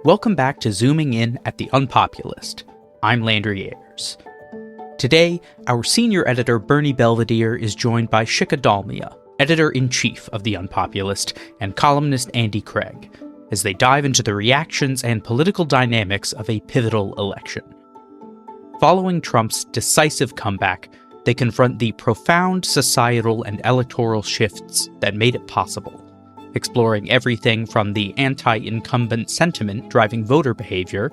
Welcome back to Zooming In at the UnPopulist. I'm Landry Ayers. Today, our senior editor Berny Belvedere is joined by Shikha Dalmia, editor-in-chief of the UnPopulist, and columnist Andy Craig, as they dive into the reactions and political dynamics of a pivotal election. Following Trump's decisive comeback, they confront the profound societal and electoral shifts that made it possible, exploring everything from the anti-incumbent sentiment driving voter behavior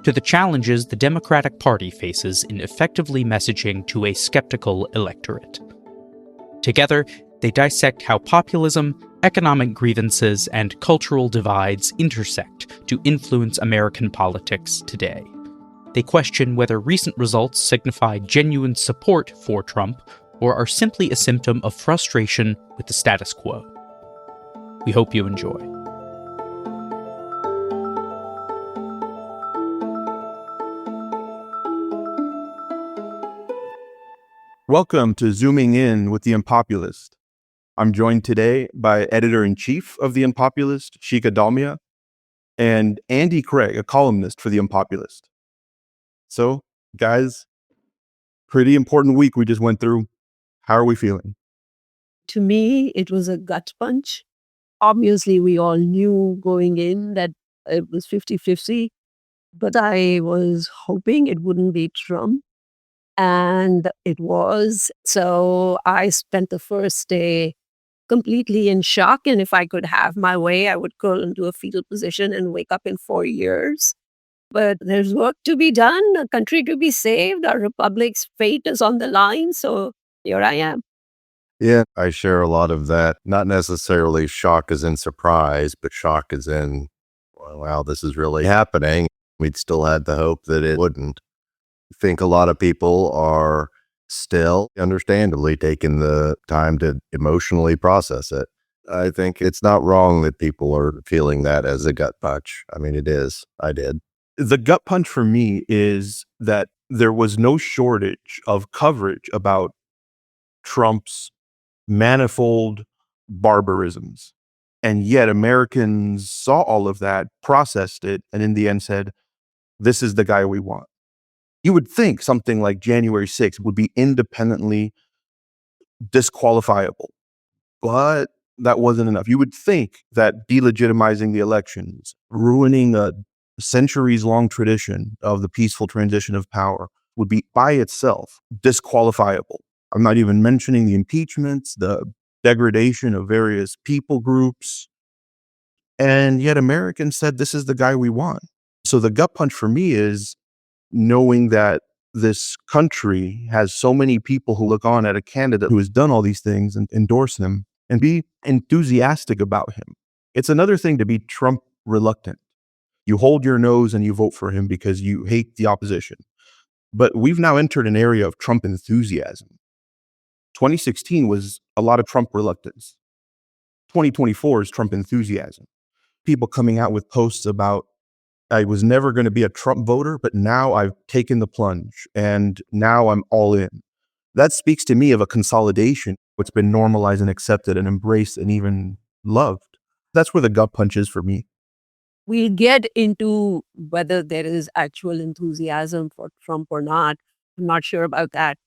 to the challenges the Democratic Party faces in effectively messaging to a skeptical electorate. Together, they dissect how populism, economic grievances, and cultural divides intersect to influence American politics today. They question whether recent results signify genuine support for Trump or are simply a symptom of frustration with the status quo. We hope you enjoy. Welcome to Zooming In with the UnPopulist. I'm joined today by editor-in-chief of the UnPopulist, Shikha Dalmia, and Andy Craig, a columnist for the UnPopulist. So, guys, pretty important week we just went through. How are we feeling? To me, it was a gut punch. Obviously, we all knew going in that it was 50-50, but I was hoping it wouldn't be Trump. And it was. So I spent the first day completely in shock. And if I could have my way, I would go into a fetal position and wake up in 4 years. But there's work to be done, a country to be saved. Our republic's fate is on the line. So here I am. Yeah, I share a lot of that. Not necessarily shock as in surprise, but shock as in, wow, this is really happening. We'd still had the hope that it wouldn't. I think a lot of people are still, understandably, taking the time to emotionally process it. I think it's not wrong that people are feeling that as a gut punch. I mean, it is. I did. The gut punch for me is that there was no shortage of coverage about Trump's manifold barbarisms. And yet Americans saw all of that, processed it, and in the end said, this is the guy we want. You would think something like January 6th would be independently disqualifiable, but that wasn't enough. You would think that delegitimizing the elections, ruining a centuries-long tradition of the peaceful transition of power would be by itself disqualifiable. I'm not even mentioning the impeachments, the degradation of various people groups. And yet Americans said, this is the guy we want. So the gut punch for me is knowing that this country has so many people who look on at a candidate who has done all these things and endorse him and be enthusiastic about him. It's another thing to be Trump reluctant. You hold your nose and you vote for him because you hate the opposition. But we've now entered an area of Trump enthusiasm. 2016 was a lot of Trump reluctance. 2024 is Trump enthusiasm. People coming out with posts about, I was never going to be a Trump voter, but now I've taken the plunge and now I'm all in. That speaks to me of a consolidation, what's been normalized and accepted and embraced and even loved. That's where the gut punch is for me. We'll get into whether there is actual enthusiasm for Trump or not. I'm not sure about that.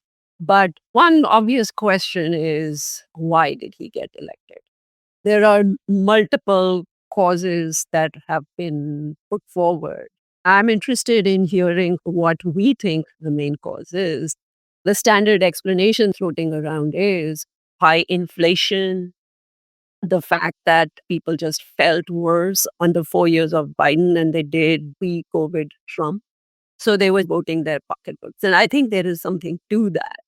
But one obvious question is, why did he get elected? There are multiple causes that have been put forward. I'm interested in hearing what we think the main cause is. The standard explanation floating around is high inflation, the fact that people just felt worse under 4 years of Biden than they did pre-COVID Trump. So they were voting their pocketbooks. And I think there is something to that.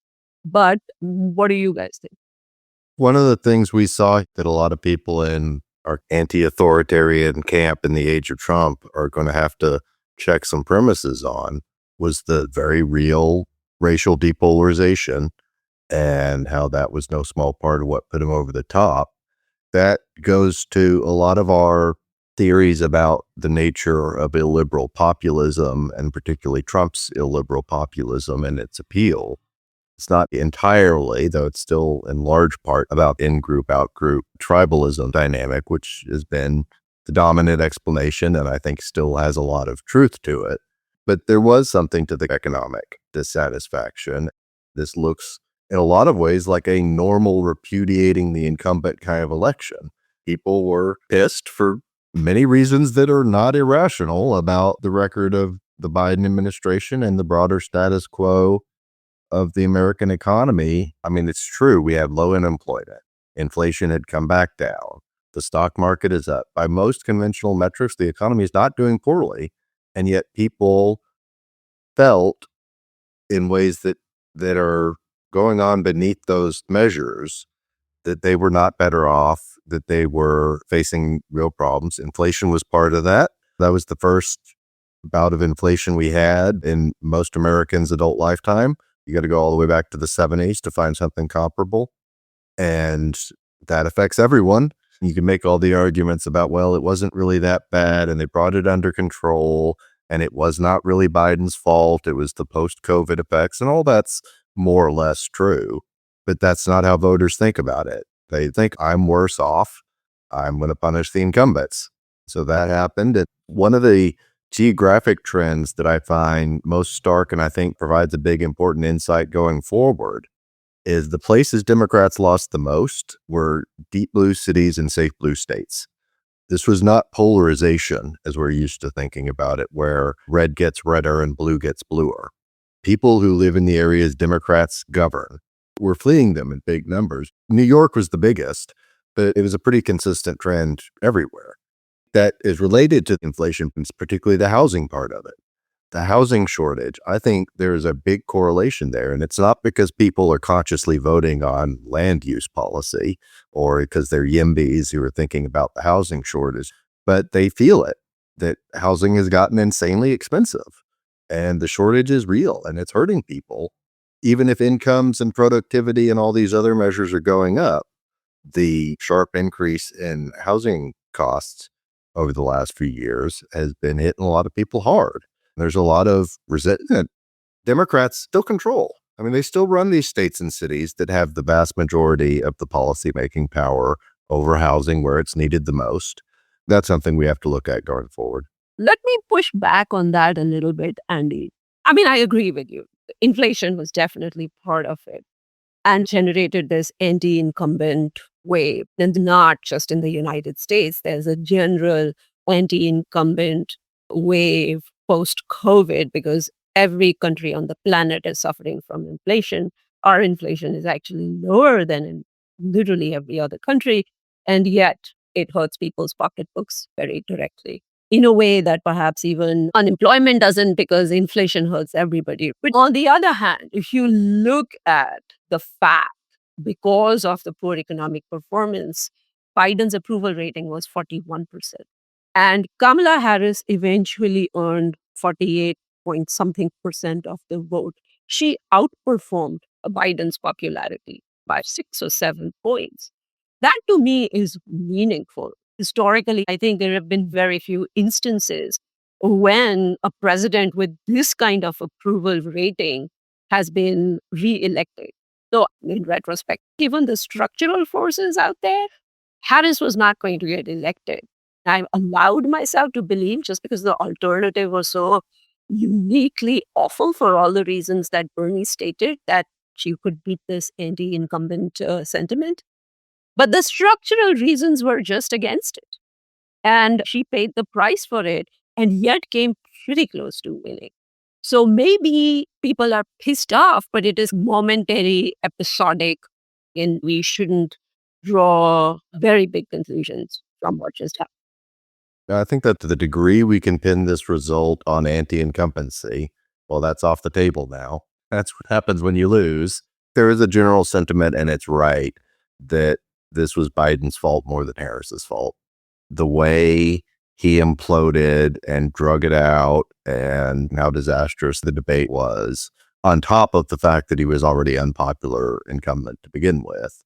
But what do you guys think? One of the things we saw that a lot of people in our anti-authoritarian camp in the age of Trump are going to have to check some premises on was the very real racial depolarization and how that was no small part of what put him over the top. That goes to a lot of our theories about the nature of illiberal populism and particularly Trump's illiberal populism and its appeal. It's not entirely, though it's still in large part about in-group, out-group tribalism dynamic, which has been the dominant explanation, and I think still has a lot of truth to it. But there was something to the economic dissatisfaction. This looks in a lot of ways like a normal repudiating the incumbent kind of election. People were pissed for many reasons that are not irrational about the record of the Biden administration and the broader status quo of the American economy. I mean, it's true. We have low unemployment. Inflation had come back down. The stock market is up. By most conventional metrics, the economy is not doing poorly. And yet people felt in ways that are going on beneath those measures that they were not better off, that they were facing real problems. Inflation was part of that. That was the first bout of inflation we had in most Americans' adult lifetime. You got to go all the way back to the 70s to find something comparable. And that affects everyone. You can make all the arguments about, well, it wasn't really that bad and they brought it under control and it was not really Biden's fault. It was the post-COVID effects, and all that's more or less true. But that's not how voters think about it. They think I'm worse off. I'm going to punish the incumbents. So that happened. And one of the geographic trends that I find most stark and I think provides a big important insight going forward is the places Democrats lost the most were deep blue cities and safe blue states. This was not polarization as we're used to thinking about it, where red gets redder and blue gets bluer. People who live in the areas Democrats govern were fleeing them in big numbers. New York was the biggest, but it was a pretty consistent trend everywhere. That is related to inflation, particularly the housing part of it. The housing shortage, I think there's a big correlation there. And it's not because people are consciously voting on land use policy or because they're YIMBYs who are thinking about the housing shortage, but they feel it, that housing has gotten insanely expensive and the shortage is real and it's hurting people. Even if incomes and productivity and all these other measures are going up, the sharp increase in housing costs over the last few years has been hitting a lot of people hard. There's a lot of resentment. Democrats still control. I mean, they still run these states and cities that have the vast majority of the policymaking power over housing where it's needed the most. That's something we have to look at going forward. Let me push back on that a little bit, Andy. I mean, I agree with you. Inflation was definitely part of it and generated this anti-incumbent wave. And not just in the United States, there's a general anti-incumbent wave post-COVID because every country on the planet is suffering from inflation. Our inflation is actually lower than in literally every other country, and yet it hurts people's pocketbooks very directly in a way that perhaps even unemployment doesn't, because inflation hurts everybody. But on the other hand, if you look at the fact, because of the poor economic performance, Biden's approval rating was 41%. And Kamala Harris eventually earned 48 point something percent of the vote. She outperformed Biden's popularity by 6 or 7 points. That to me is meaningful. Historically, I think there have been very few instances when a president with this kind of approval rating has been re-elected. So in retrospect, given the structural forces out there, Harris was not going to get elected. I allowed myself to believe, just because the alternative was so uniquely awful for all the reasons that Bernie stated, that she could beat this anti-incumbent sentiment. But the structural reasons were just against it. And she paid the price for it and yet came pretty close to winning. So maybe people are pissed off, but it is momentary, episodic, and we shouldn't draw very big conclusions from what just happened. I think that to the degree we can pin this result on anti-incumbency, well, that's off the table now. That's what happens when you lose. There is a general sentiment, and it's right, that this was Biden's fault more than Harris's fault. The way he imploded and drug it out and how disastrous the debate was, on top of the fact that he was already unpopular incumbent to begin with.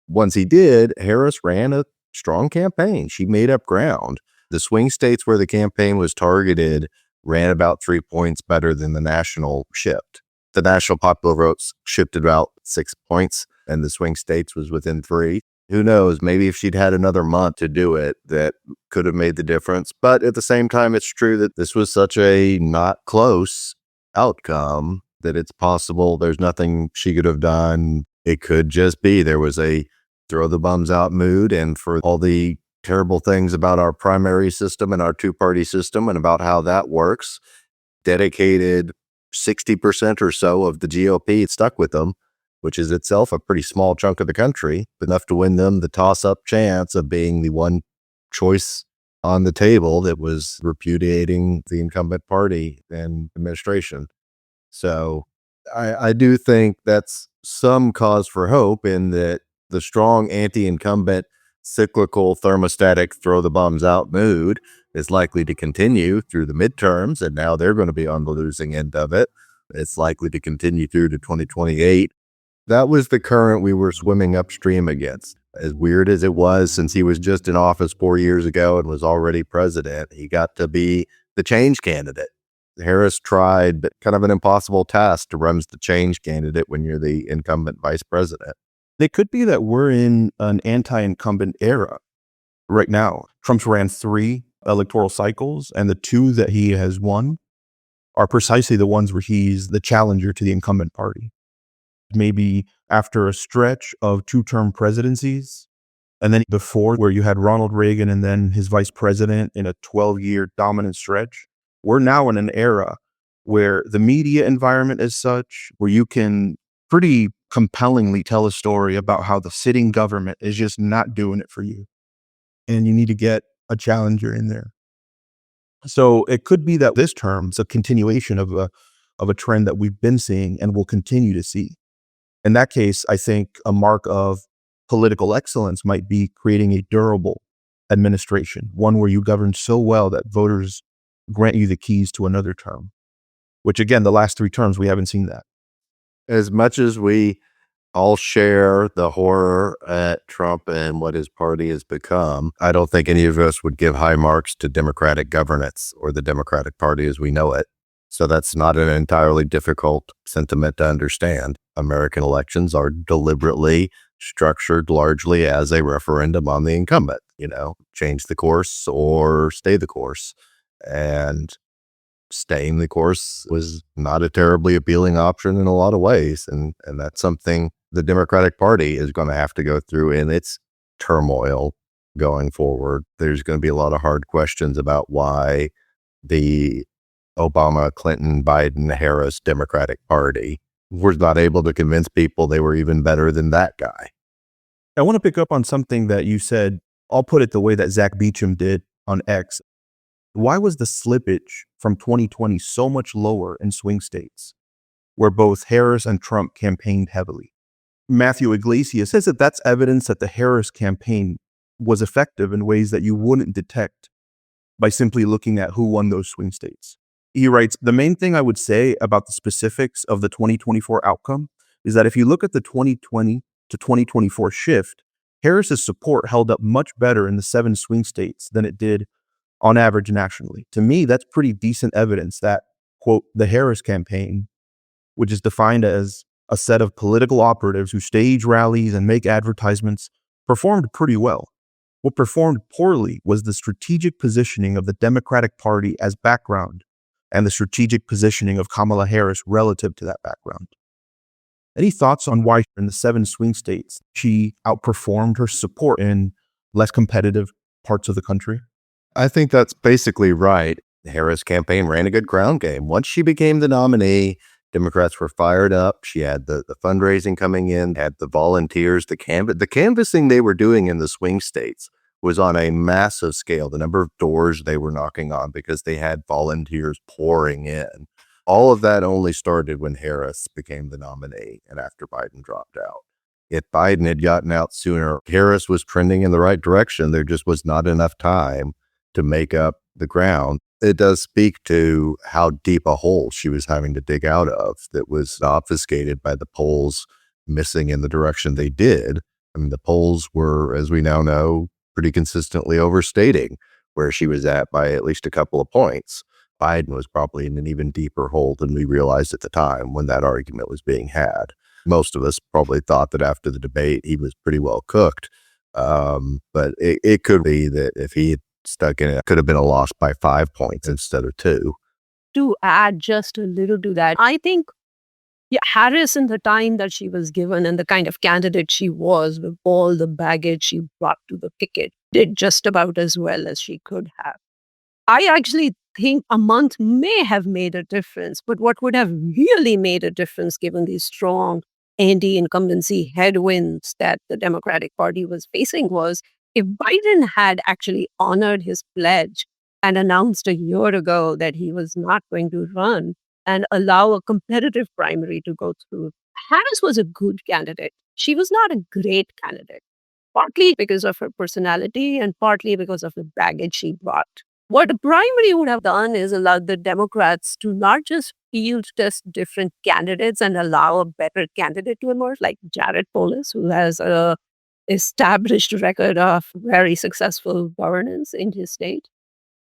Once he did, Harris ran a strong campaign. She made up ground. The swing states where the campaign was targeted ran about 3 points better than the national shift. The national popular votes shifted about 6 points, and the swing states was within 3. Who knows? Maybe if she'd had another month to do it, that could have made the difference. But at the same time, it's true that this was such a not close outcome that it's possible there's nothing she could have done. It could just be there was a throw the bums out mood, and for all the terrible things about our primary system and our two-party system and about how that works, dedicated 60% or so of the GOP stuck with them, which is itself a pretty small chunk of the country, enough to win them the toss-up chance of being the one choice on the table that was repudiating the incumbent party and administration. So I do think that's some cause for hope in that the strong anti-incumbent cyclical thermostatic throw the bums out mood is likely to continue through the midterms, and now they're going to be on the losing end of it. It's likely to continue through to 2028. That was the current we were swimming upstream against. As weird as it was, since he was just in office 4 years ago and was already president, he got to be the change candidate. Harris tried, but kind of an impossible task to run as the change candidate when you're the incumbent vice president. It could be that we're in an anti-incumbent era right now. Trump's ran 3 electoral cycles, and the 2 that he has won are precisely the ones where he's the challenger to the incumbent party. Maybe after a stretch of 2-term presidencies, and then before where you had Ronald Reagan and then his vice president in a 12-year dominant stretch, we're now in an era where the media environment is such where you can pretty compellingly tell a story about how the sitting government is just not doing it for you. And you need to get a challenger in there. So it could be that this term is a continuation of a trend that we've been seeing and will continue to see. In that case, I think a mark of political excellence might be creating a durable administration, one where you govern so well that voters grant you the keys to another term, which again, the last 3 terms, we haven't seen that. As much as we all share the horror at Trump and what his party has become, I don't think any of us would give high marks to Democratic governance or the Democratic Party as we know it. So that's not an entirely difficult sentiment to understand. American elections are deliberately structured largely as a referendum on the incumbent, change the course or stay the course. And staying the course was not a terribly appealing option in a lot of ways. And that's something the Democratic Party is going to have to go through in its turmoil going forward. There's going to be a lot of hard questions about why the Obama, Clinton, Biden, Harris Democratic Party was not able to convince people they were even better than that guy. I want to pick up on something that you said. I'll put it the way that Zach Beecham did on X. Why was the slippage from 2020 so much lower in swing states where both Harris and Trump campaigned heavily? Matthew Iglesias says that that's evidence that the Harris campaign was effective in ways that you wouldn't detect by simply looking at who won those swing states. He writes, the main thing I would say about the specifics of the 2024 outcome is that if you look at the 2020 to 2024 shift, Harris's support held up much better in the 7 swing states than it did on average nationally. To me, that's pretty decent evidence that, quote, the Harris campaign, which is defined as a set of political operatives who stage rallies and make advertisements, performed pretty well. What performed poorly was the strategic positioning of the Democratic Party as background and the strategic positioning of Kamala Harris relative to that background. Any thoughts on why in the 7 swing states she outperformed her support in less competitive parts of the country? I think that's basically right. The Harris campaign ran a good ground game. Once she became the nominee, Democrats were fired up. She had the fundraising coming in, had the volunteers, the canvassing they were doing in the swing states was on a massive scale. The number of doors they were knocking on because they had volunteers pouring in. All of that only started when Harris became the nominee and after Biden dropped out. If Biden had gotten out sooner, Harris was trending in the right direction. There just was not enough time to make up the ground. It does speak to how deep a hole she was having to dig out of that was obfuscated by the polls missing in the direction they did. I mean, the polls were, as we now know, pretty consistently overstating where she was at by at least a couple of points. Biden was probably in an even deeper hole than we realized at the time when that argument was being had. Most of us probably thought that after the debate, he was pretty well cooked. But it could be that if he had stuck in it could have been a loss by 5 points instead of 2. To add just a little to that, I think Harris, in the time that she was given and the kind of candidate she was with all the baggage she brought to the ticket, did just about as well as she could have. I actually think a month may have made a difference, but what would have really made a difference given these strong anti-incumbency headwinds that the Democratic Party was facing was if Biden had actually honored his pledge and announced a year ago that he was not going to run and allow a competitive primary to go through. Harris was a good candidate. She was not a great candidate, partly because of her personality and partly because of the baggage she brought. What a primary would have done is allowed the Democrats to not just field test different candidates and allow a better candidate to emerge, like Jared Polis, who has a established record of very successful governance in his state,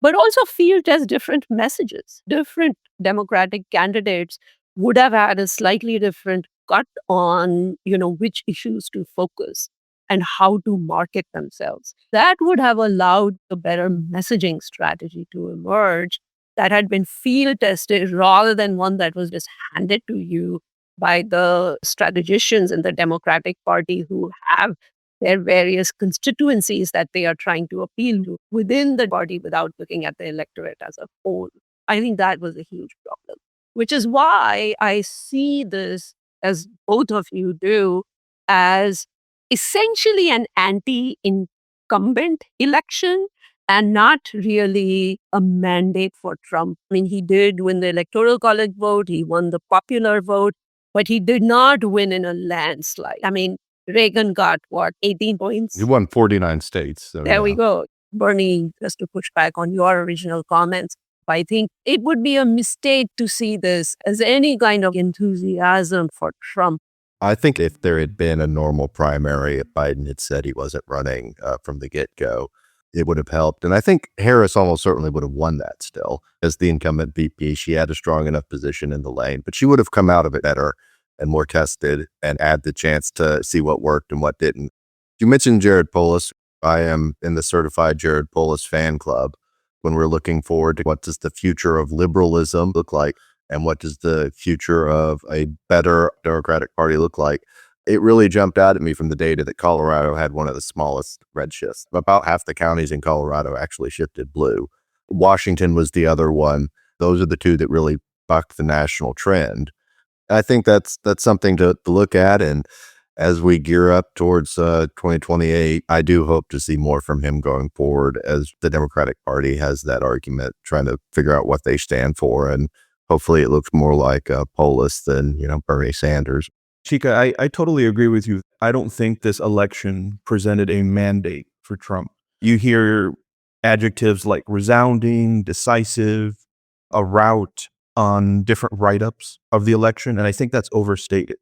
but also field test different messages. Different Democratic candidates would have had a slightly different cut on, which issues to focus and how to market themselves. That would have allowed a better messaging strategy to emerge that had been field tested rather than one that was just handed to you by the strategicians in the Democratic Party who have their various constituencies that they are trying to appeal to within the party without looking at the electorate as a whole. I think that was a huge problem, which is why I see this, as both of you do, as essentially an anti-incumbent election and not really a mandate for Trump. I mean, he did win the electoral college vote, he won the popular vote, but he did not win in a landslide. I mean, Reagan got, 18 points? He won 49 states. So There we go. Bernie, just to push back on your original comments, I think it would be a mistake to see this as any kind of enthusiasm for Trump. I think if there had been a normal primary, if Biden had said he wasn't running from the get-go, it would have helped. And I think Harris almost certainly would have won that still. As the incumbent VP, she had a strong enough position in the lane, but she would have come out of it better and more tested and had the chance to see what worked and what didn't. You mentioned Jared Polis. I am in the certified Jared Polis fan club. When we're looking forward to what does the future of liberalism look like and what does the future of a better Democratic Party look like, it really jumped out at me from the data that Colorado had one of the smallest red shifts. About half the counties in Colorado actually shifted blue. Washington was the other one. Those are the two that really bucked the national trend. I think that's something to look at. And as we gear up towards 2028, I do hope to see more from him going forward as the Democratic Party has that argument, trying to figure out what they stand for. And hopefully it looks more like Polis than, Bernie Sanders. Shikha, I totally agree with you. I don't think this election presented a mandate for Trump. You hear adjectives like resounding, decisive, a rout on different write-ups of the election, and I think that's overstated.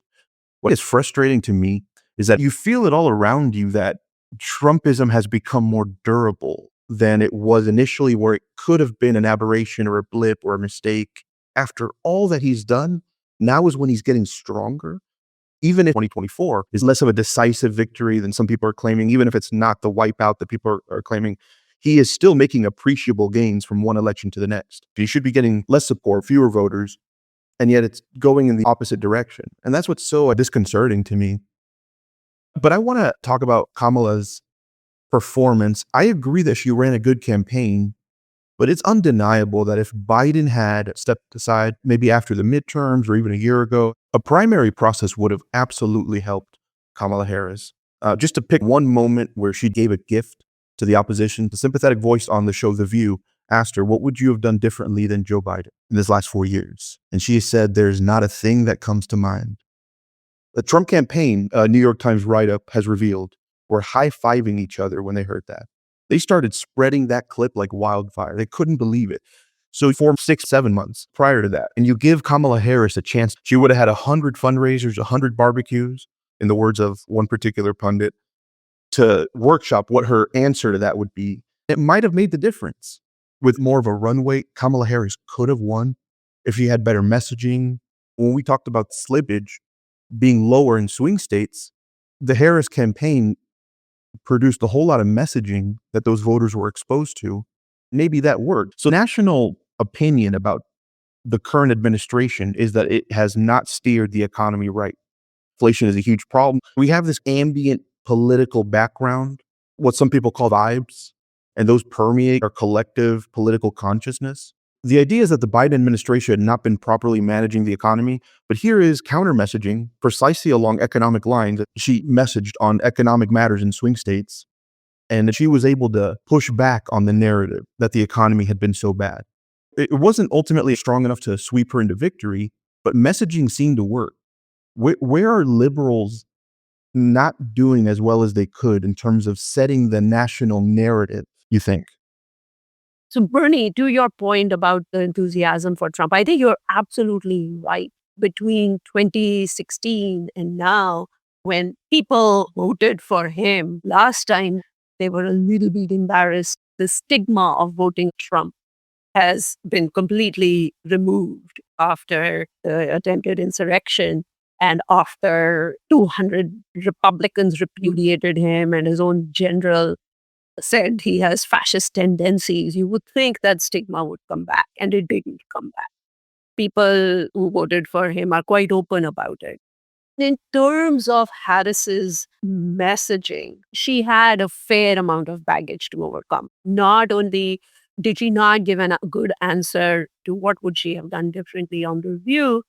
What is frustrating to me is that you feel it all around you that Trumpism has become more durable than it was initially, where it could have been an aberration or a blip or a mistake. After all that he's done, now is when he's getting stronger. Even if 2024 is less of a decisive victory than some people are claiming, even if it's not the wipeout that people are claiming, he is still making appreciable gains from one election to the next. He should be getting less support, fewer voters, and yet it's going in the opposite direction. And that's what's so disconcerting to me. But I want to talk about Kamala's performance. I agree that she ran a good campaign, but it's undeniable that if Biden had stepped aside, maybe after the midterms or even a year ago, a primary process would have absolutely helped Kamala Harris. Just to pick one moment where she gave a gift to the opposition, the sympathetic voice on the show The View asked her, what would you have done differently than Joe Biden in this last 4 years? And she said, there's not a thing that comes to mind. The Trump campaign, New York Times write-up has revealed, were high-fiving each other when they heard that. They started spreading that clip like wildfire. They couldn't believe it. So for 6-7 months prior to that, and you give Kamala Harris a chance, she would have had 100 fundraisers, 100 barbecues, in the words of one particular pundit, to workshop what her answer to that would be. It might have made the difference. With more of a runway, Kamala Harris could have won if she had better messaging. When we talked about slippage being lower in swing states, the Harris campaign produced a whole lot of messaging that those voters were exposed to. Maybe that worked. So national opinion about the current administration is that it has not steered the economy right. Inflation is a huge problem. We have this ambient political background, what some people call vibes, and those permeate our collective political consciousness. The idea is that the Biden administration had not been properly managing the economy, but here is counter messaging precisely along economic lines. She messaged on economic matters in swing states, and she was able to push back on the narrative that the economy had been so bad. It wasn't ultimately strong enough to sweep her into victory, but messaging seemed to work. Where are liberals not doing as well as they could in terms of setting the national narrative, you think? So, Bernie, to your point about the enthusiasm for Trump, I think you're absolutely right. Between 2016 and now, when people voted for him last time, they were a little bit embarrassed. The stigma of voting Trump has been completely removed after the attempted insurrection and after 200 Republicans repudiated him and his own general said he has fascist tendencies. You would think that stigma would come back, and it didn't come back. People who voted for him are quite open about it. In terms of Harris's messaging, she had a fair amount of baggage to overcome. Not only did she not give a good answer to what would she have done differently on the Review,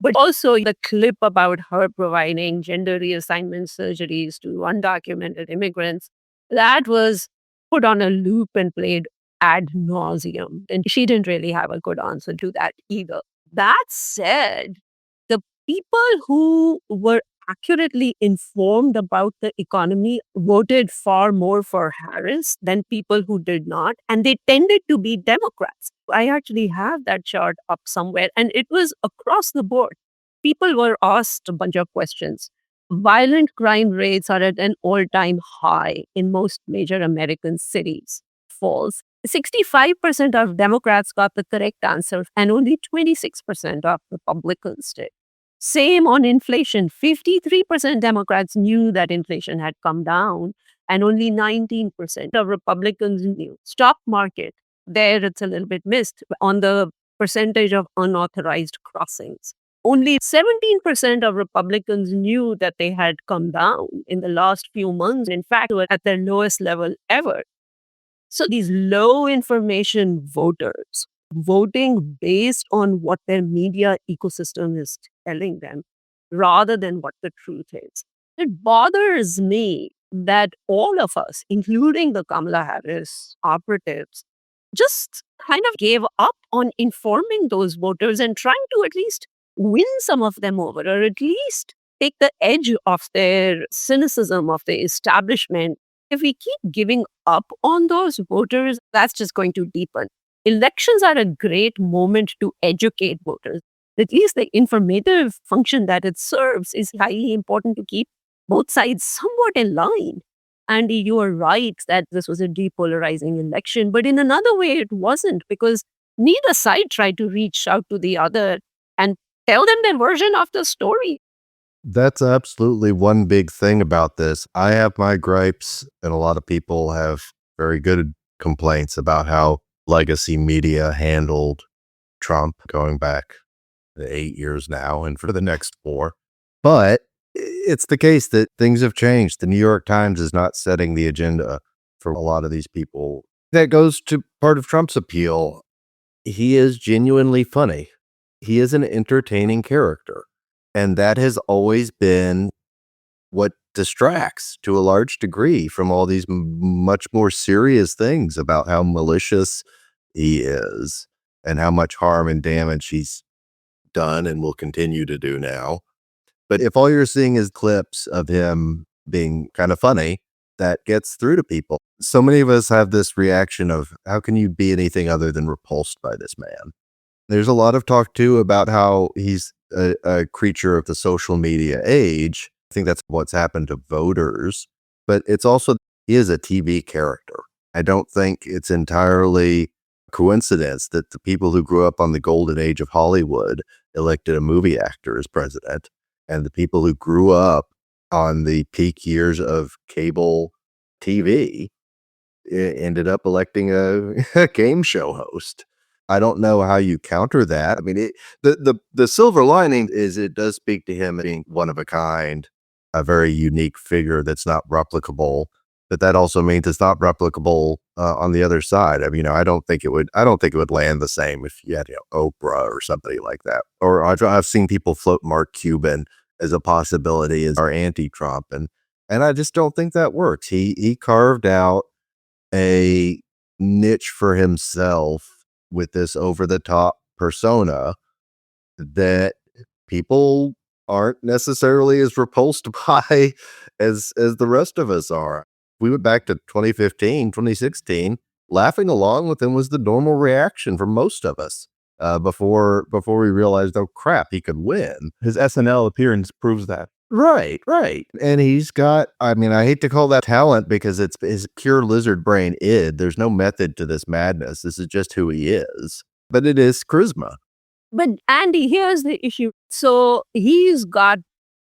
but also the clip about her providing gender reassignment surgeries to undocumented immigrants, that was put on a loop and played ad nauseum. And she didn't really have a good answer to that either. That said, the people who were accurately informed about the economy voted far more for Harris than people who did not, and they tended to be Democrats. I actually have that chart up somewhere, and it was across the board. People were asked a bunch of questions. Violent crime rates are at an all-time high in most major American cities. False. 65% of Democrats got the correct answer, and only 26% of Republicans did. Same on inflation. 53% Democrats knew that inflation had come down, and only 19% of Republicans knew. Stock market, there it's a little bit missed on the percentage of unauthorized crossings. Only 17% of Republicans knew that they had come down in the last few months. In fact, were at their lowest level ever. So these low information voters voting based on what their media ecosystem is telling them rather than what the truth is. It bothers me that all of us, including the Kamala Harris operatives, just kind of gave up on informing those voters and trying to at least win some of them over, or at least take the edge off their cynicism of the establishment. If we keep giving up on those voters, that's just going to deepen. Elections are a great moment to educate voters. At least the informative function that it serves is highly important to keep both sides somewhat in line. And you are right that this was a depolarizing election, but in another way it wasn't, because neither side tried to reach out to the other and tell them their version of the story. That's absolutely one big thing about this. I have my gripes, and a lot of people have very good complaints about how legacy media handled Trump going back 8 years now and for the next 4. But it's the case that things have changed. The New York Times is not setting the agenda for a lot of these people. That goes to part of Trump's appeal. He is genuinely funny. He is an entertaining character. And that has always been what distracts to a large degree from all these much more serious things about how malicious he is and how much harm and damage he's done and will continue to do now. But if all you're seeing is clips of him being kind of funny, that gets through to people. So many of us have this reaction of, how can you be anything other than repulsed by this man? There's a lot of talk, too, about how he's a creature of the social media age. I think that's what's happened to voters. But it's also, he is a TV character. I don't think it's entirely coincidence that the people who grew up on the golden age of Hollywood elected a movie actor as president, and the people who grew up on the peak years of cable TV, ended up electing a game show host. I don't know how you counter that. I mean, the silver lining is it does speak to him being one of a kind, a very unique figure that's not replicable. But that also means it's not replicable on the other side. I mean, I don't think it would. I don't think it would land the same if you had Oprah or somebody like that. Or I've seen people float Mark Cuban as a possibility as our anti-Trump, and I just don't think that works. He carved out a niche for himself with this over the top persona that people aren't necessarily as repulsed by as the rest of us are. We went back to 2015, 2016, laughing along with him was the normal reaction for most of us before we realized, oh crap, he could win. His SNL appearance proves that. Right. And he's got, I mean, I hate to call that talent because it's his pure lizard brain id. There's no method to this madness. This is just who he is. But it is charisma. But Andy, here's the issue. So he's got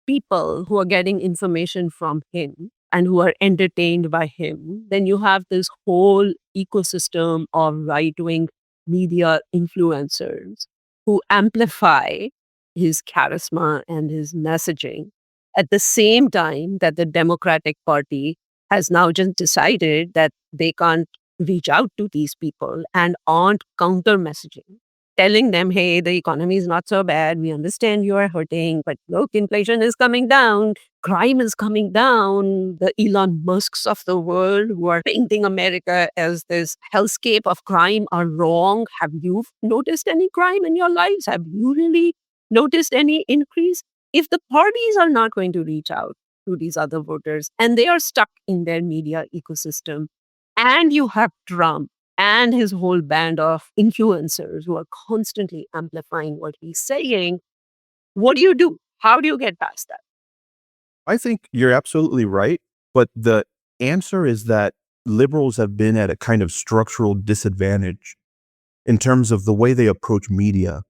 people who are getting information from him and who are entertained by him. Then you have this whole ecosystem of right-wing media influencers who amplify his charisma and his messaging at the same time that the Democratic Party has now just decided that they can't reach out to these people and aren't counter messaging, telling them, hey, the economy is not so bad. We understand you are hurting, but look, inflation is coming down. Crime is coming down. The Elon Musks of the world who are painting America as this hellscape of crime are wrong. Have you noticed any crime in your lives? Have you really noticed any increase? If the parties are not going to reach out to these other voters and they are stuck in their media ecosystem, and you have Trump and his whole band of influencers who are constantly amplifying what he's saying, what do? How do you get past that? I think you're absolutely right. But the answer is that liberals have been at a kind of structural disadvantage in terms of the way they approach media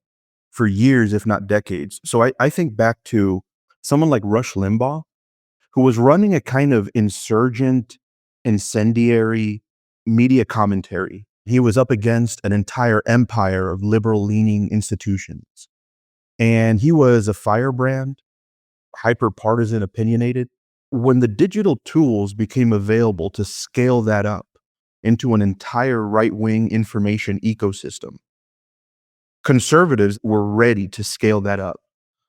for years, if not decades. So I think back to someone like Rush Limbaugh, who was running a kind of insurgent, incendiary media commentary. He was up against an entire empire of liberal-leaning institutions. And he was a firebrand, hyper-partisan, opinionated. When the digital tools became available to scale that up into an entire right-wing information ecosystem, conservatives were ready to scale that up.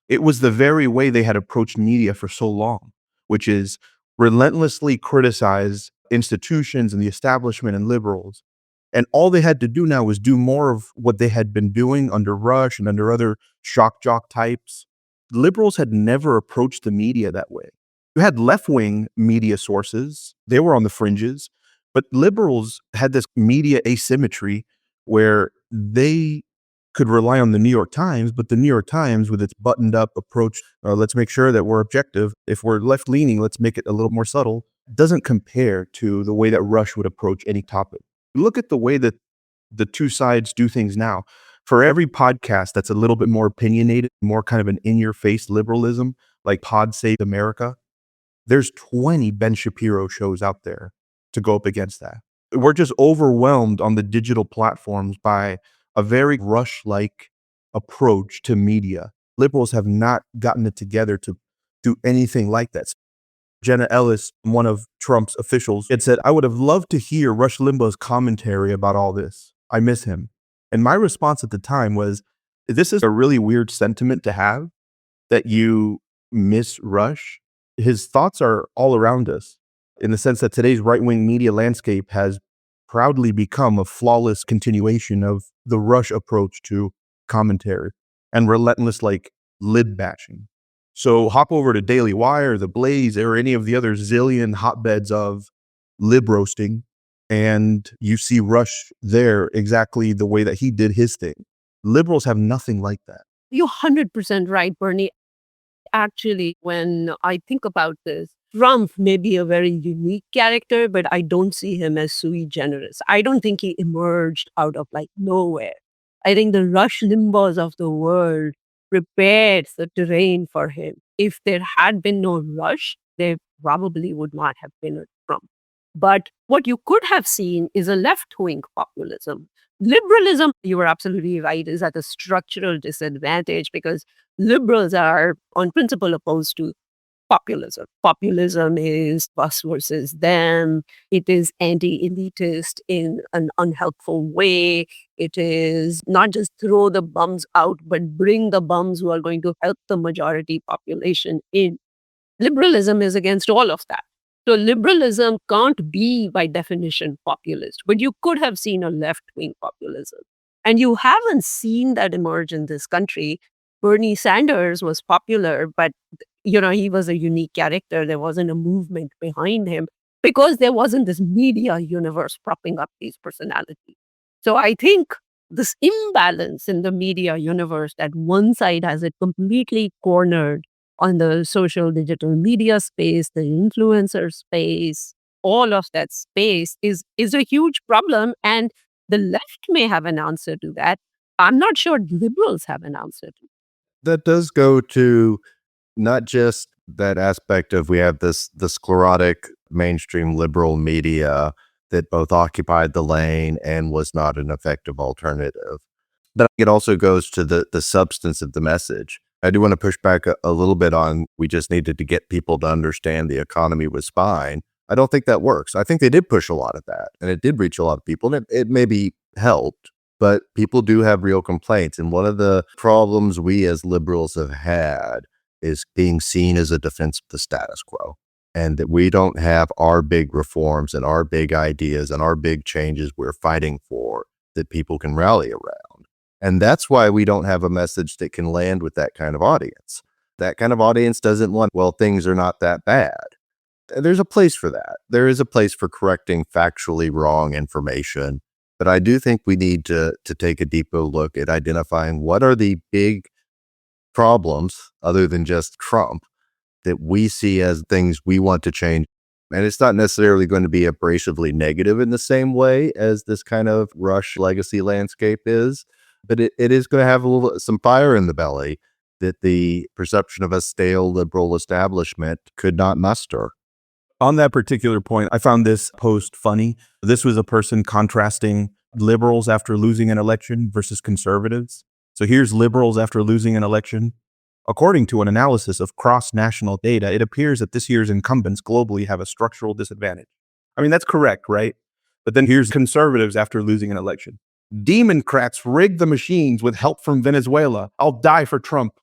It was the very way they had approached media for so long, which is relentlessly criticize institutions and the establishment and liberals. And all they had to do now was do more of what they had been doing under Rush and under other shock jock types. Liberals had never approached the media that way. You had left-wing media sources. They were on the fringes. But liberals had this media asymmetry where they could rely on the New York Times, but the New York Times, with its buttoned-up approach, let's make sure that we're objective. If we're left-leaning, let's make it a little more subtle, doesn't compare to the way that Rush would approach any topic. Look at the way that the two sides do things now. For every podcast that's a little bit more opinionated, more kind of an in-your-face liberalism, like Pod Save America, there's 20 Ben Shapiro shows out there to go up against that. We're just overwhelmed on the digital platforms by a very Rush-like approach to media. Liberals have not gotten it together to do anything like that. Jenna Ellis, one of Trump's officials, had said, I would have loved to hear Rush Limbaugh's commentary about all this. I miss him. And my response at the time was, this is a really weird sentiment to have, that you miss Rush. His thoughts are all around us, in the sense that today's right-wing media landscape has proudly become a flawless continuation of the Rush approach to commentary and relentless lid bashing. So hop over to Daily Wire, The Blaze, or any of the other zillion hotbeds of lib roasting, and you see Rush there exactly the way that he did his thing. Liberals have nothing like that. You're 100% right, Bernie. Actually, when I think about this, Trump may be a very unique character, but I don't see him as sui generis. I don't think he emerged out of nowhere. I think the Rush Limbaughs of the world prepared the terrain for him. If there had been no Rush, there probably would not have been a Trump. But what you could have seen is a left-wing populism. Liberalism, you were absolutely right, is at a structural disadvantage because liberals are, on principle, opposed to populism. Populism is us versus them. It is anti-elitist in an unhelpful way. It is not just throw the bums out, but bring the bums who are going to help the majority population in. Liberalism is against all of that. So liberalism can't be, by definition, populist, but you could have seen a left-wing populism. And you haven't seen that emerge in this country. Bernie Sanders was popular, but he was a unique character. There wasn't a movement behind him because there wasn't this media universe propping up these personalities. So I think this imbalance in the media universe, that one side has it completely cornered on the social digital media space, the influencer space, all of that space is a huge problem. And the left may have an answer to that. I'm not sure liberals have an answer to. That does go to not just that aspect of we have this sclerotic mainstream liberal media that both occupied the lane and was not an effective alternative, but it also goes to the substance of the message. I do want to push back a little bit on we just needed to get people to understand the economy was fine. I don't think that works. I think they did push a lot of that, and it did reach a lot of people, and it maybe helped, but people do have real complaints. And one of the problems we as liberals have had is being seen as a defense of the status quo, and that we don't have our big reforms and our big ideas and our big changes we're fighting for that people can rally around. And that's why we don't have a message that can land with that kind of audience. That kind of audience doesn't want, well, things are not that bad. There's a place for that. There is a place for correcting factually wrong information. But I do think we need to take a deeper look at identifying what are the big problems, other than just Trump, that we see as things we want to change. And it's not necessarily going to be abrasively negative in the same way as this kind of Rush legacy landscape is, but it is going to have some fire in the belly that the perception of a stale liberal establishment could not muster. On that particular point, I found this post funny. This was a person contrasting liberals after losing an election versus conservatives. So here's liberals after losing an election. According to an analysis of cross-national data, it appears that this year's incumbents globally have a structural disadvantage. I mean, that's correct, right? But then here's conservatives after losing an election. Democrats rigged the machines with help from Venezuela. I'll die for Trump.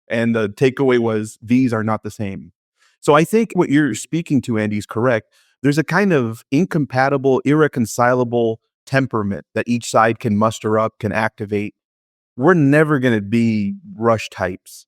And the takeaway was, these are not the same. So I think what you're speaking to, Andy, is correct. There's a kind of incompatible, irreconcilable temperament that each side can muster up, can activate. We're never going to be Rush types,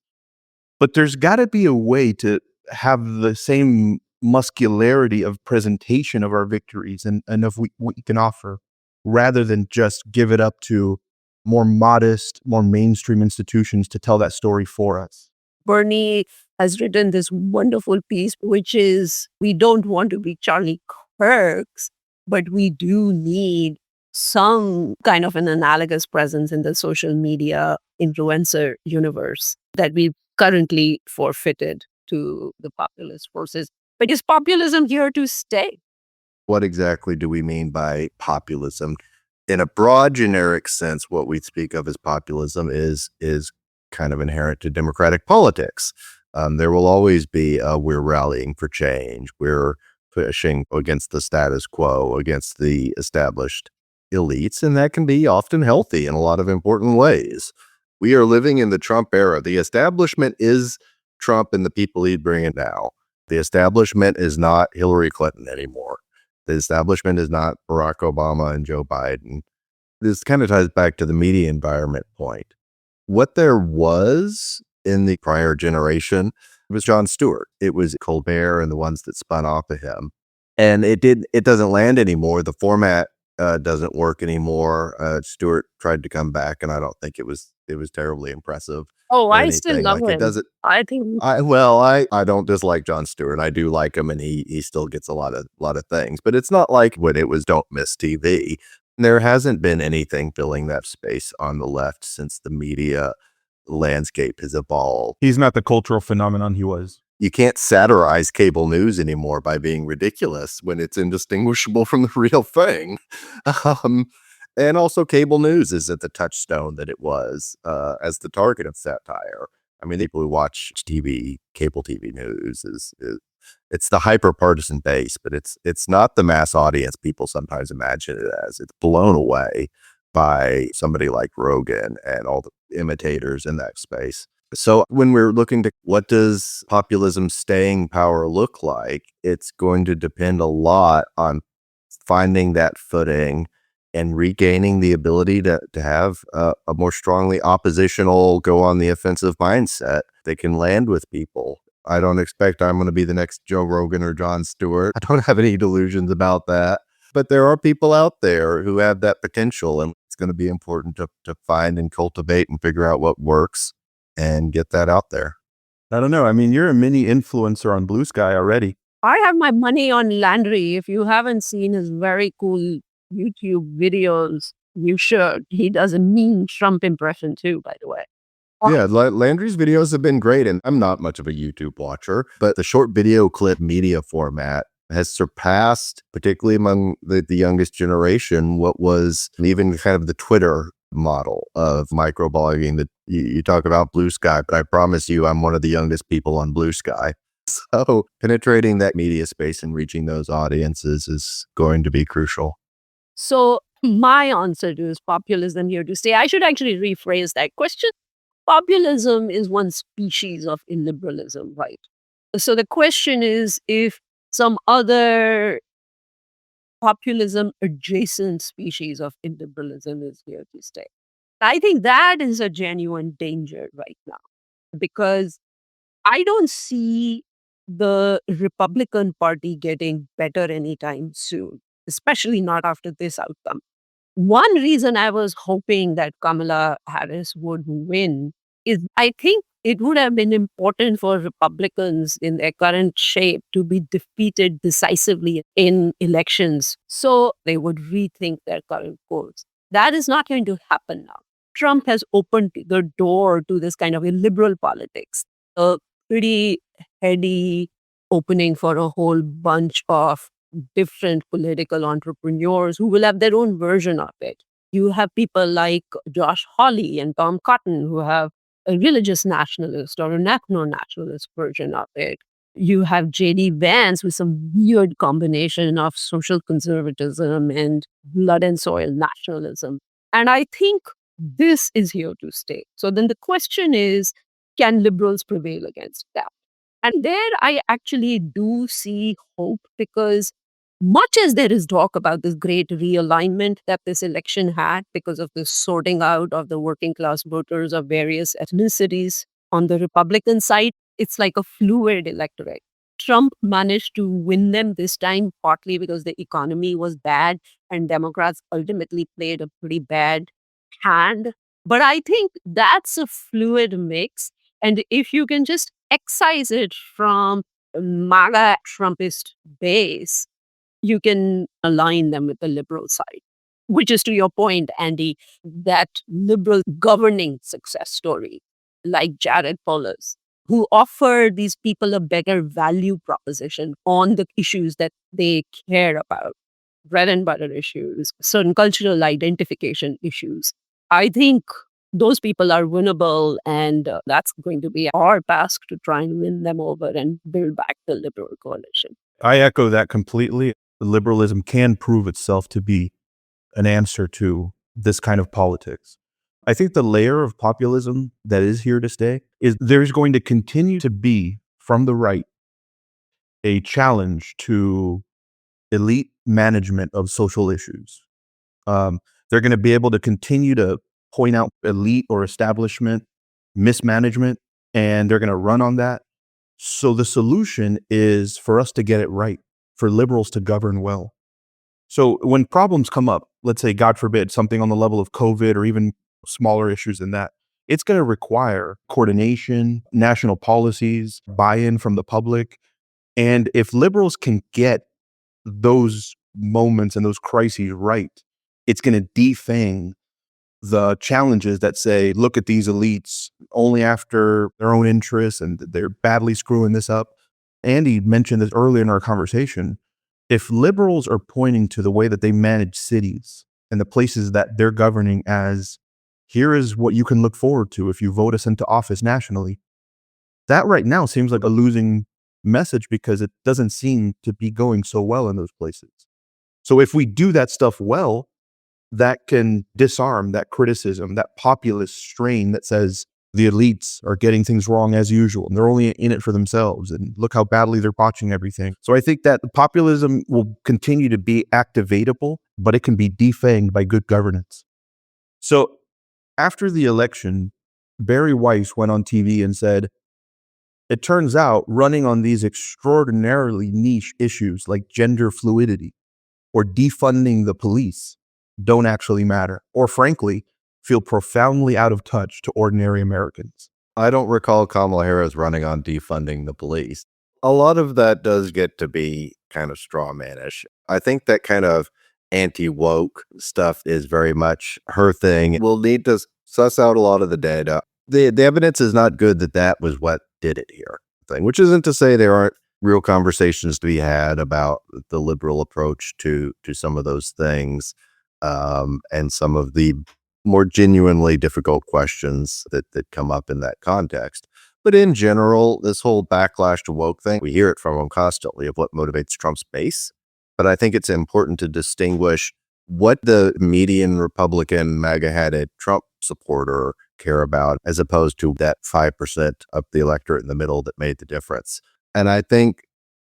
but there's got to be a way to have the same muscularity of presentation of our victories and of what we can offer, rather than just give it up to more modest, more mainstream institutions to tell that story for us. Bernie has written this wonderful piece, which is, we don't want to be Charlie Kirks, but we do need some kind of an analogous presence in the social media influencer universe that we've currently forfeited to the populist forces. But is populism here to stay? What exactly do we mean by populism? In a broad, generic sense, what we speak of as populism is kind of inherent to democratic politics. There will always be we're rallying for change. We're pushing against the status quo, against the established elites, and that can be often healthy in a lot of important ways. We are living in the Trump era. The establishment is Trump and the people he'd bring in now. The establishment is not Hillary Clinton anymore. The establishment is not Barack Obama and Joe Biden. This kind of ties back to the media environment point. What there was in the prior generation was Jon Stewart. It was Colbert and the ones that spun off of him. And it doesn't land anymore. The format doesn't work anymore. Stewart tried to come back, and I don't think it was terribly impressive. Oh, I still love him. I think I don't dislike Jon Stewart. I do like him, and he still gets a lot of things. But it's not like when it was Don't Miss TV. There hasn't been anything filling that space on the left since the media landscape has evolved. He's not the cultural phenomenon he was. You can't satirize cable news anymore by being ridiculous when it's indistinguishable from the real thing. Um, and also, cable news isn't the touchstone that it was as the target of satire. I mean, people who watch TV, cable TV news is it's the hyper partisan base, but it's not the mass audience people sometimes imagine it as. It's blown away by somebody like Rogan and all the imitators in that space. So when we're looking to what does populism staying power look like, it's going to depend a lot on finding that footing and regaining the ability to have a more strongly oppositional, go on the offensive mindset that can land with people. I don't expect I'm going to be the next Joe Rogan or Jon Stewart. I don't have any delusions about that. But there are people out there who have that potential, and it's going to be important to find and cultivate and figure out what works and get that out there. I don't know. I mean, you're a mini influencer on Blue Sky already. I have my money on Landry. If you haven't seen his very cool YouTube videos, you should. He does a mean Trump impression too, by the way. Yeah, Landry's videos have been great, and I'm not much of a YouTube watcher, but the short video clip media format has surpassed, particularly among the youngest generation, what was even kind of the Twitter model of microblogging that you talk about Blue Sky, but I promise you I'm one of the youngest people on Blue Sky. So penetrating that media space and reaching those audiences is going to be crucial. So my answer to is populism here to stay. I should actually rephrase that question. Populism is one species of illiberalism, right? So the question is if some other populism adjacent species of illiberalism is here to stay. I think that is a genuine danger right now because I don't see the Republican Party getting better anytime soon, especially not after this outcome. One reason I was hoping that Kamala Harris would win is I think it would have been important for Republicans in their current shape to be defeated decisively in elections so they would rethink their current course. That is not going to happen now. Trump has opened the door to this kind of illiberal politics, a pretty heady opening for a whole bunch of different political entrepreneurs who will have their own version of it. You have people like Josh Hawley and Tom Cotton who have a religious nationalist or an ethno-nationalist version of it. You have J.D. Vance with some weird combination of social conservatism and blood and soil nationalism. And I think this is here to stay. So then the question is, can liberals prevail against that? And there I actually do see hope because much as there is talk about this great realignment that this election had because of the sorting out of the working class voters of various ethnicities on the Republican side, it's like a fluid electorate. Trump managed to win them this time, partly because the economy was bad and Democrats ultimately played a pretty bad hand. But I think that's a fluid mix. And if you can just excise it from MAGA Trumpist base, you can align them with the liberal side, which is to your point, Andy, that liberal governing success story, like Jared Polis, who offer these people a better value proposition on the issues that they care about, bread and butter issues, certain cultural identification issues. I think those people are winnable, and that's going to be our task to try and win them over and build back the liberal coalition. I echo that completely. Liberalism can prove itself to be an answer to this kind of politics. I think the layer of populism that is here to stay is there's going to continue to be, from the right, a challenge to elite management of social issues. They're going to be able to continue to point out elite or establishment mismanagement, and they're going to run on that. So the solution is for us to get it right, for liberals to govern well. So when problems come up, let's say, God forbid, something on the level of COVID or even smaller issues than that, it's going to require coordination, national policies, buy-in from the public. And if liberals can get those moments and those crises right, it's going to defang the challenges that say, look at these elites only after their own interests and they're badly screwing this up. Andy mentioned this earlier in our conversation. If liberals are pointing to the way that they manage cities and the places that they're governing as, here is what you can look forward to if you vote us into office nationally, that right now seems like a losing message because it doesn't seem to be going so well in those places. So if we do that stuff well, that can disarm that criticism, that populist strain that says the elites are getting things wrong as usual and they're only in it for themselves and look how badly they're botching everything. So I think that populism will continue to be activatable, but it can be defanged by good governance. So after the election, Barry Weiss went on TV and said, it turns out running on these extraordinarily niche issues like gender fluidity or defunding the police don't actually matter, or frankly, feel profoundly out of touch to ordinary Americans. I don't recall Kamala Harris running on defunding the police. A lot of that does get to be kind of straw manish. I think that kind of anti-woke stuff is very much her thing. We'll need to suss out a lot of the data. The evidence is not good that that was what did it here, which isn't to say there aren't real conversations to be had about the liberal approach to some of those things, and some of the more genuinely difficult questions that come up in that context. But in general, this whole backlash to woke thing, we hear it from them constantly of what motivates Trump's base. But I think it's important to distinguish what the median Republican MAGA-hatted Trump supporter care about as opposed to that 5% of the electorate in the middle that made the difference. And I think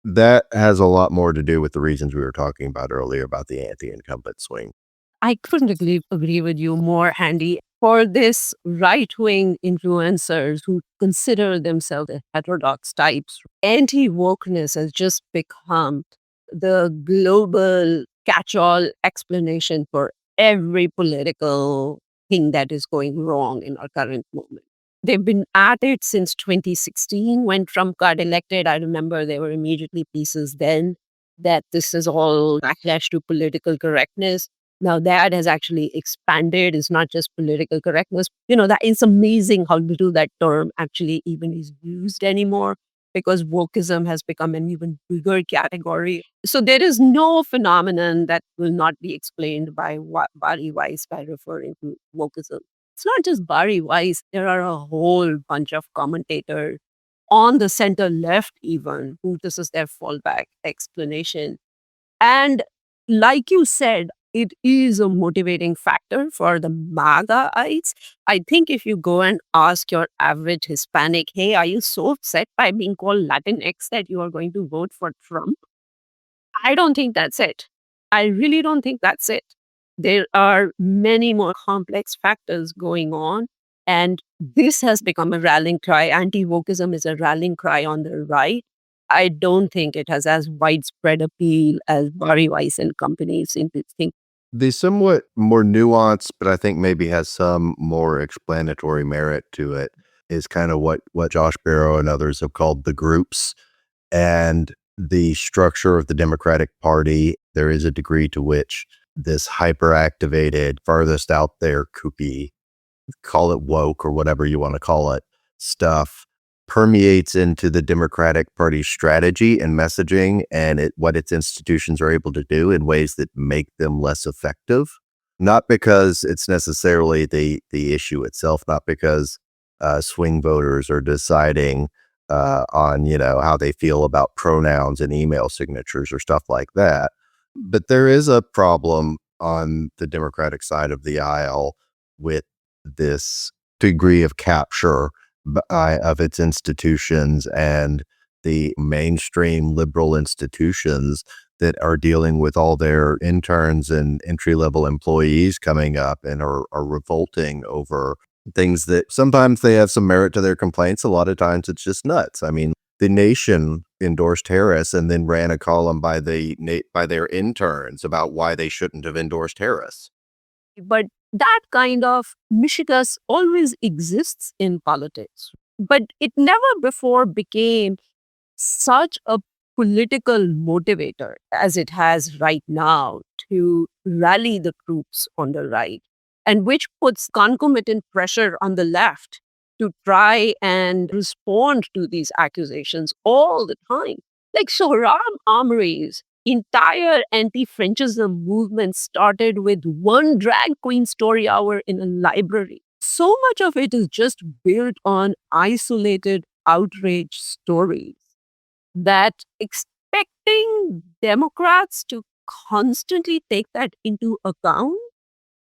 that has a lot more to do with the reasons we were talking about earlier about the anti-incumbent swing. I couldn't agree with you more, Andy. For this right-wing influencers who consider themselves heterodox types, anti-wokeness has just become the global catch-all explanation for every political thing that is going wrong in our current moment. They've been at it since 2016 when Trump got elected. I remember there were immediately pieces then that this is all backlash to political correctness. Now that has actually expanded. It's not just political correctness. That it's amazing how little that term actually even is used anymore because wokeism has become an even bigger category. So there is no phenomenon that will not be explained by Barry Weiss by referring to wokeism. It's not just Barry Weiss. There are a whole bunch of commentators on the center left even who this is their fallback explanation. And like you said, it is a motivating factor for the MAGAites. I think if you go and ask your average Hispanic, hey, are you so upset by being called Latinx that you are going to vote for Trump? I don't think that's it. I really don't think that's it. There are many more complex factors going on. And this has become a rallying cry. Anti-wokeism is a rallying cry on the right. I don't think it has as widespread appeal as Barry Weiss and company seem to think. The somewhat more nuanced, but I think maybe has some more explanatory merit to it, is kind of what Josh Barrow and others have called the groups. And the structure of the Democratic Party, there is a degree to which this hyperactivated, farthest out there kooky, call it woke or whatever you want to call it, stuff permeates into the Democratic Party strategy and messaging and what its institutions are able to do in ways that make them less effective. Not because it's necessarily the issue itself, not because swing voters are deciding on how they feel about pronouns and email signatures or stuff like that. But there is a problem on the Democratic side of the aisle with this degree of capture of its institutions and the mainstream liberal institutions that are dealing with all their interns and entry-level employees coming up and are revolting over things that sometimes they have some merit to their complaints. A lot of times it's just nuts. I mean, The Nation endorsed Harris and then ran a column by their interns about why they shouldn't have endorsed Harris. But that kind of mishigas always exists in politics. But it never before became such a political motivator as it has right now to rally the troops on the right. and which puts concomitant pressure on the left to try and respond to these accusations all the time. Like Sohram Amri's entire anti-Frenchism movement started with one drag queen story hour in a library. So much of it is just built on isolated outrage stories that expecting Democrats to constantly take that into account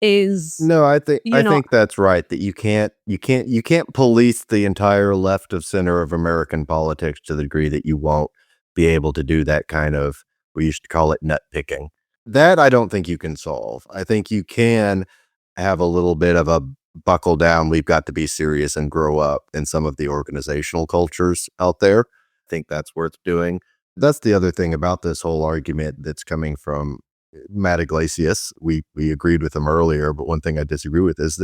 is No, I think you know, that's right. That you can't police the entire left of center of American politics to the degree that you won't be able to do that kind of, we used to call it nut picking. That I don't think you can solve. I think you can have a little bit of a buckle down. We've got to be serious and grow up in some of the organizational cultures out there. I think that's worth doing. That's the other thing about this whole argument that's coming from Matt Iglesias. We agreed with him earlier, but one thing I disagree with is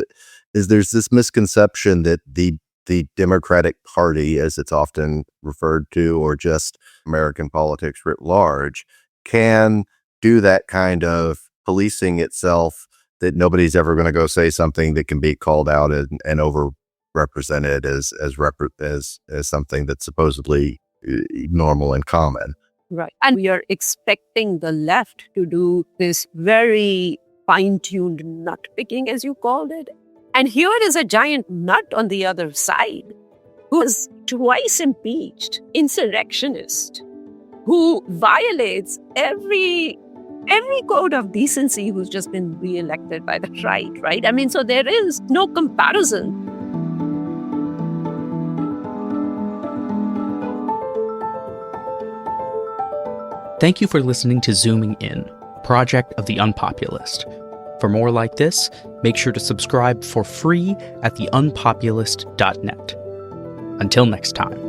there's this misconception that the Democratic Party, as it's often referred to, or just American politics writ large, can do that kind of policing itself, that nobody's ever going to go say something that can be called out and overrepresented as something that's supposedly normal and common. right. And we are expecting the left to do this very fine-tuned nut picking, as you called it. And here is a giant nut on the other side who is twice impeached, insurrectionist, who violates every code of decency, who's just been reelected by the right? I mean, so there is no comparison. Thank you for listening to Zooming In, project of the UnPopulist. For more like this, make sure to subscribe for free at theunpopulist.net. Until next time.